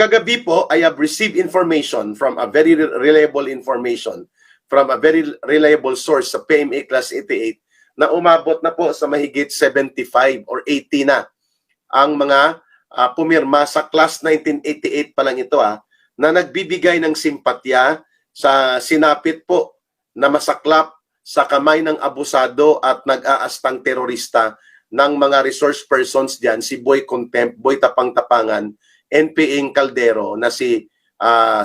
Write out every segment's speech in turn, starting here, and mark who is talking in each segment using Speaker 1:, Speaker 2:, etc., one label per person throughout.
Speaker 1: Kagabi po, I have received information from a very reliable information from a very reliable source sa PMA Class 88 na umabot na po sa mahigit 75 or 80 na ang mga pumirma sa Class 1988 pa lang ito na nagbibigay ng simpatya sa sinapit po na masaklap sa kamay ng abusado at nag-aastang terorista ng mga resource persons diyan, si Boy Contempt, Boy Tapang-Tapangan, NPA Caldero na si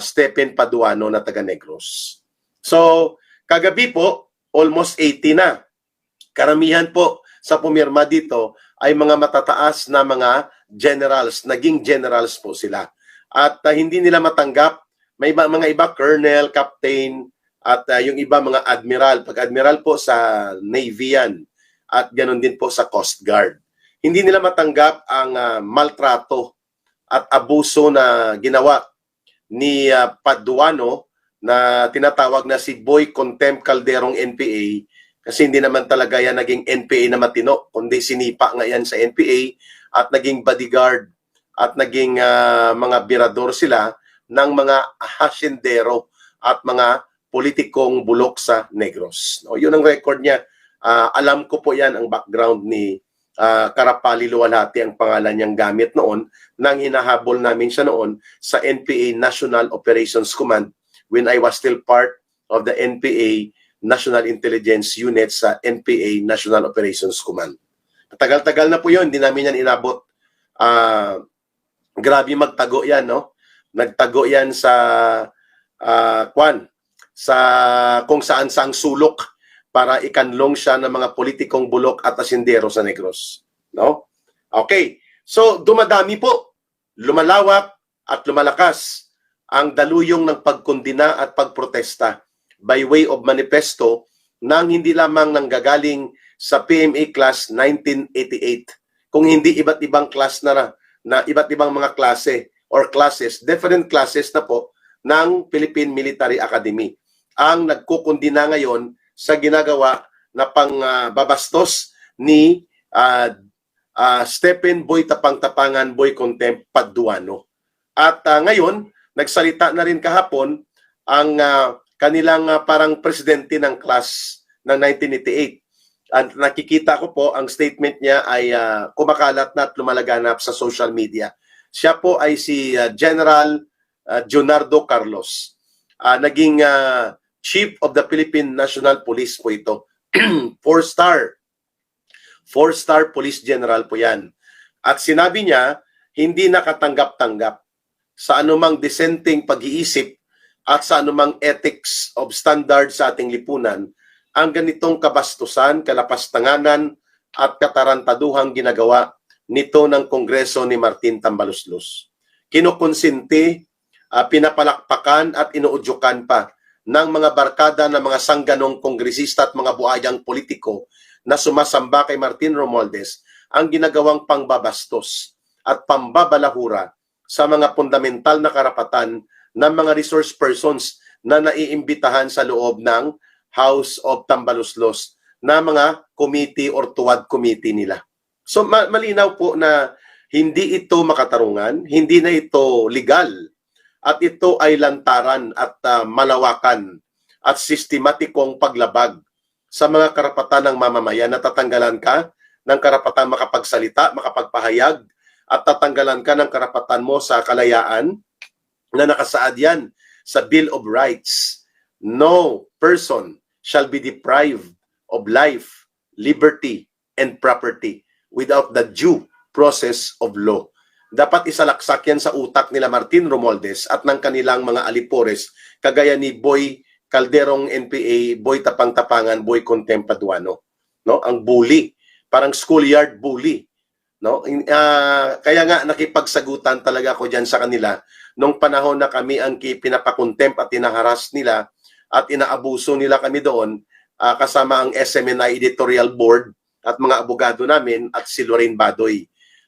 Speaker 1: Stephen Paduano na taga Negros. So, kagabi po, almost 80 na. Karamihan po sa pumirma dito ay mga matataas na mga generals, naging generals po sila. At hindi nila matanggap, may mga iba colonel, captain, at yung iba mga admiral. Pag-admiral po sa Navy yan, at ganoon din po sa Coast Guard. Hindi nila matanggap ang maltrato at abuso na ginawa ni Paduano na tinatawag na si Boy Contempt Calderong NPA, kasi hindi naman talaga yan naging NPA na matino, kundi sinipa nga yan sa NPA at naging bodyguard at naging mga birador sila ng mga hasyendero at mga politikong bulok sa Negros. No, yun ang record niya. Alam ko po yan ang background ni Karapali Luwalhati, ang pangalan niyang gamit noon nang hinahabol namin siya noon sa NPA National Operations Command when I was still part of the NPA National Intelligence Unit sa NPA National Operations Command. Tagal-tagal na po yun, hindi namin yan inabot. Grabe magtago yan, no? Nagtago yan sa sa kung saan-saang sulok para ikanlong siya ng mga politikong bulok at asindero sa Negros, no? Okay. So dumadami po, lumalawak at lumalakas ang daluyong ng pagkondina at pagprotesta by way of manifesto nang hindi lamang nanggagaling sa PMA Class 1988, kung hindi iba't ibang class na iba't ibang mga klase or classes, different classes na po ng Philippine Military Academy ang nagkukondina ngayon sa ginagawa na pangbabastos ni Stephen Boy Tapang-Tapangan, Boy Contempt Paduano. At ngayon, nagsalita na rin kahapon ang kanilang parang presidente ng class ng 1988. At nakikita ko po, ang statement niya ay kumakalat na at lumalaganap sa social media. Siya po ay si General Junardo Carlos. Naging Chief of the Philippine National Police po ito. Four-star Police General po yan. At sinabi niya, hindi nakatanggap-tanggap sa anumang dissenting pag-iisip at sa anumang ethics of standard sa ating lipunan ang ganitong kabastusan, kalapastanganan at katarantaduhang ginagawa nito ng Kongreso ni Martin Tambaluslos. Kinukonsinti, pinapalakpakan at inuudyukan pa ng mga barkada ng mga sangganong kongresista at mga buhayang politiko na sumasamba kay Martin Romualdez ang ginagawang pangbabastos at pambabalahura sa mga fundamental na karapatan ng mga resource persons na naiimbitahan sa loob ng House of Tambaluslos na mga committee or tuwad committee nila. So malinaw po na hindi ito makatarungan, hindi na ito legal, at ito ay lantaran at malawakan at sistematikong paglabag sa mga karapatan ng mamamayan. Natatanggalan ka ng karapatan makapagsalita, makapagpahayag, at tatanggalan ka ng karapatan mo sa kalayaan na nakasaad yan sa Bill of Rights. No person shall be deprived of life, liberty, and property without the due process of law. Dapat isalaksak yan sa utak nila Martin Romualdez at ng kanilang mga alipores kagaya ni Boy Calderong NPA, Boy Tapang-Tapangan, Boy Contempt Paduano, no? Ang bully, parang schoolyard bully, no? Kaya nga nakipagsagutan talaga ako diyan sa kanila nung panahon na kami ang pinapakontempt at tinaharas nila at inaabuso nila kami doon, kasama ang SMNI editorial board at mga abogado namin at si Lorraine Badoy.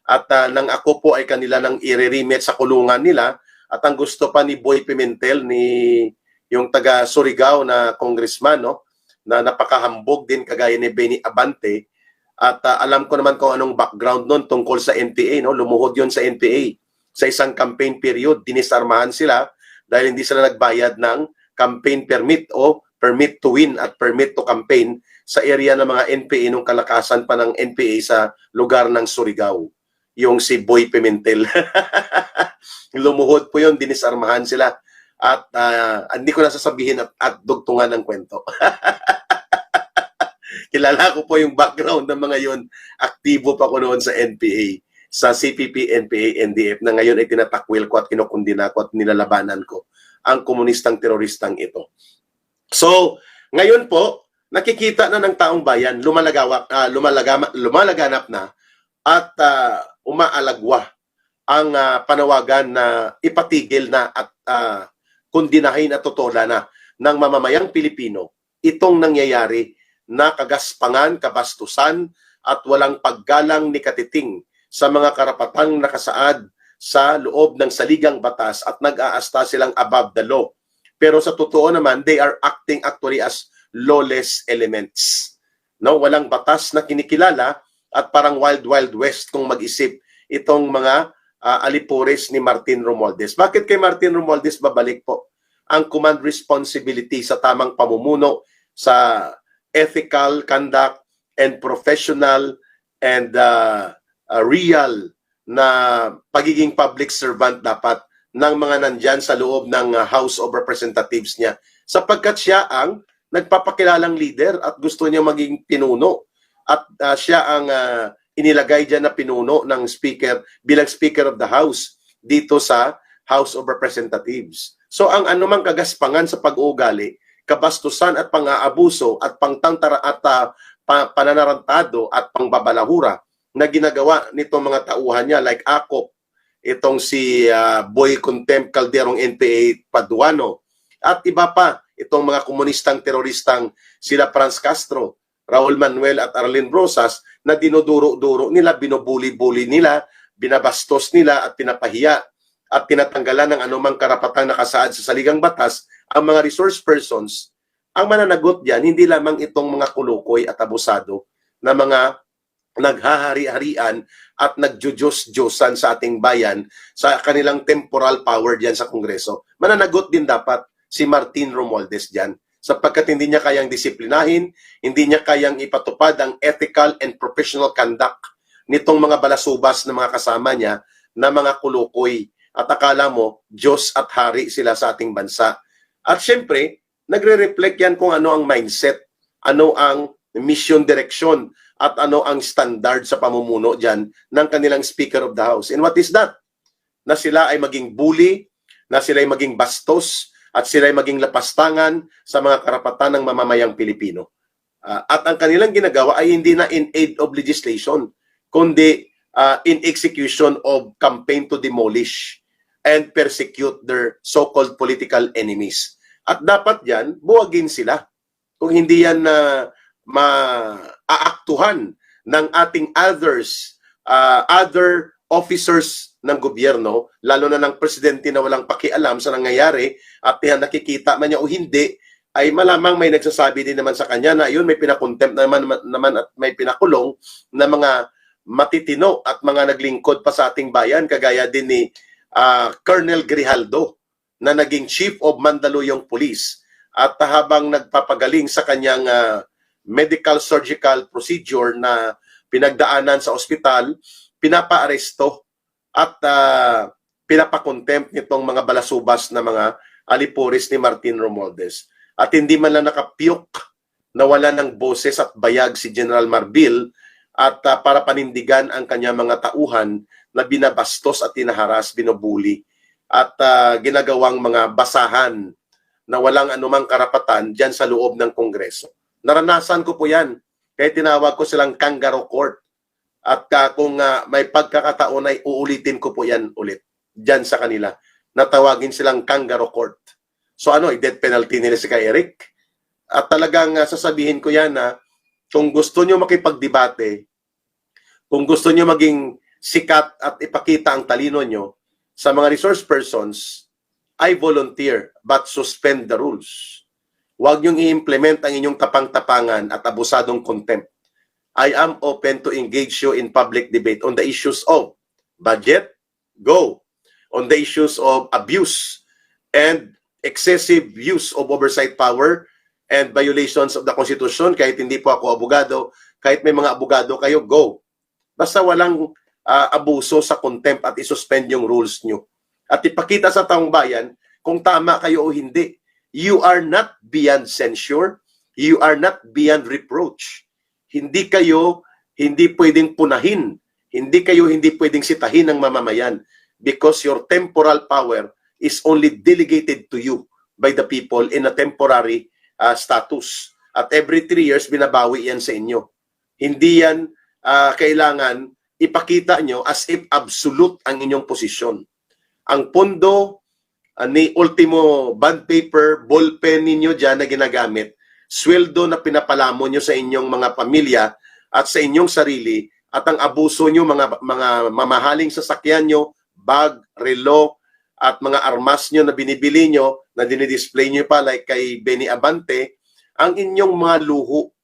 Speaker 1: At nang ako po ay kanila nang i-remit sa kulungan nila, at ang gusto pa ni Boy Pimentel, ni yung taga Surigao na congressman, no, na napakahambog din kagaya ni Benny Abante, at alam ko naman kung anong background noon tungkol sa NPA, no, lumuhod yon sa NPA. sa isang campaign period. Dinisarmahan sila dahil hindi sila nagbayad ng campaign permit o permit to win at permit to campaign sa area ng mga NPA nung kalakasan pa ng NPA sa lugar ng Surigao. Yung si Boy Pimentel. Lumuhod po yun, dinisarmahan sila. At hindi ko na sasabihin at dugtungan ng kwento. Kilala ko po yung background ng mga yun. Aktibo pa ko noon sa NPA, sa CPP, NPA, NDF, na ngayon ay tinatakwil ko at kinukundina ko at nilalabanan ko ang komunistang teroristang ito. So, ngayon po, nakikita na ng taong bayan, lumalaganap na at umaalagwa ang panawagan na ipatigil na at kundinahin at tutola na ng mamamayang Pilipino itong nangyayari na kagaspangan, kabastusan at walang paggalang ni katiting sa mga karapatang nakasaad sa loob ng saligang batas at nag-aasta silang above the law. Pero sa totoo naman, they are acting actually as lawless elements. No, walang batas na kinikilala at parang wild west kung mag-isip itong mga alipores ni Martin Romualdez. Bakit kay Martin Romualdez babalik po ang command responsibility sa tamang pamumuno, sa ethical conduct and professional and real na pagiging public servant dapat ng mga nandyan sa loob ng House of Representatives niya, sapagkat siya ang nagpapakilalang leader at gusto niya maging pinuno at siya ang inilagay dyan na pinuno ng speaker bilang Speaker of the House dito sa House of Representatives. So ang anumang kagaspangan sa pag-uugali, kabastusan at pang-aabuso at pangtantara at pananarantado at pangbabalahura na ginagawa nitong mga tauhan niya like Akop, itong si Boy Contempt Calderong NPA Paduano at iba pa, itong mga komunistang teroristang sila Franz Castro, Raul Manuel at Arlene Rosas na dinuduro-duro nila, binubuli-buli nila, binabastos nila at pinapahiya at tinatanggalan ng anumang karapatang nakasaad sa saligang batas ang mga resource persons. Ang mananagot diyan hindi lamang itong mga kulukoy at abusado na mga naghahari-harian at nagjujos-josan sa ating bayan sa kanilang temporal power diyan sa Kongreso. Mananagot din dapat si Martin Romualdez diyan sapagkat hindi niya kayang disiplinahin, hindi niya kayang ipatupad ang ethical and professional conduct nitong mga balasubas na mga kasama niya na mga kulukoy. At akala mo, Diyos at Hari sila sa ating bansa. At syempre, nagre-reflect yan kung ano ang mindset, ano ang mission direction, at ano ang standard sa pamumuno dyan ng kanilang Speaker of the House. And what is that? Na sila ay maging bully, na sila ay maging bastos, at sila ay maging lapastangan sa mga karapatan ng mamamayang Pilipino. At ang kanilang ginagawa ay hindi na in aid of legislation, kundi in execution of campaign to demolish and persecute their so-called political enemies. At dapat yan, buwagin sila. Kung hindi yan maaaktuhan ng ating other officers ng gobyerno, lalo na ng presidente na walang pakialam sa nangyayari at nakikita man niya o hindi, ay malamang may nagsasabi din naman sa kanya na yun may pinakontempt naman at may pinakulong na mga matitino at mga naglingkod pa sa ating bayan, kagaya din ni Colonel Grijaldo na naging Chief of Mandaluyong Police at habang nagpapagaling sa kanyang medical surgical procedure na pinagdaanan sa ospital, pinapaaresto at pinapakontempt nitong mga balasubas na mga alipores ni Martin Romualdez. At hindi man lang nakapiyok na wala ng boses at bayag si General Marbil at para panindigan ang kanyang mga tauhan na binabastos at tinaharas, binubuli at ginagawang mga basahan na walang anumang karapatan dyan sa loob ng Kongreso. Naranasan ko po yan. Kaya tinawag ko silang kangaroo court. At kung may pagkakataon ay uulitin ko po yan ulit dyan sa kanila. Natawagin silang kangaroo court. So ano, death penalty nila si kay Eric? At talagang sasabihin ko yan na kung gusto nyo makipagdebate, kung gusto nyo maging sikat at ipakita ang talino nyo sa mga resource persons, I volunteer but suspend the rules. Huwag nyong i-implement ang inyong tapang-tapangan at abusadong contempt. I am open to engage you in public debate on the issues of budget, go. on the issues of abuse and excessive use of oversight power and violations of the Constitution. Kahit hindi po ako abogado, kahit may mga abogado kayo, go. Basta walang abuso sa contempt at isuspend yung rules nyo. At ipakita sa taong bayan kung tama kayo o hindi. You are not beyond censure. You are not beyond reproach. Hindi pwedeng punahin. Hindi pwedeng sitahin ng mamamayan because your temporal power is only delegated to you by the people in a temporary status. At every 3 years, binabawi yan sa inyo. Hindi yan kailangan ipakita nyo as if absolute ang inyong posisyon. Ang pondo ni ultimo bond paper, ballpen ninyo dyan na ginagamit, sweldo na pinapalamo nyo sa inyong mga pamilya at sa inyong sarili, at ang abuso nyo, mga mamahaling sasakyan nyo, bag, relo, at mga armas nyo na binibili nyo, na dinidisplay nyo pa like kay Benny Abante, ang inyong mga luho,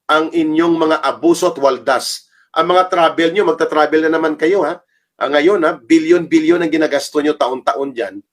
Speaker 1: ang inyong mga abuso at waldas. Ang mga travel nyo, magta-travel na naman kayo ha. Ngayon ha, bilyon-bilyon ang ginagasto nyo taon-taon dyan.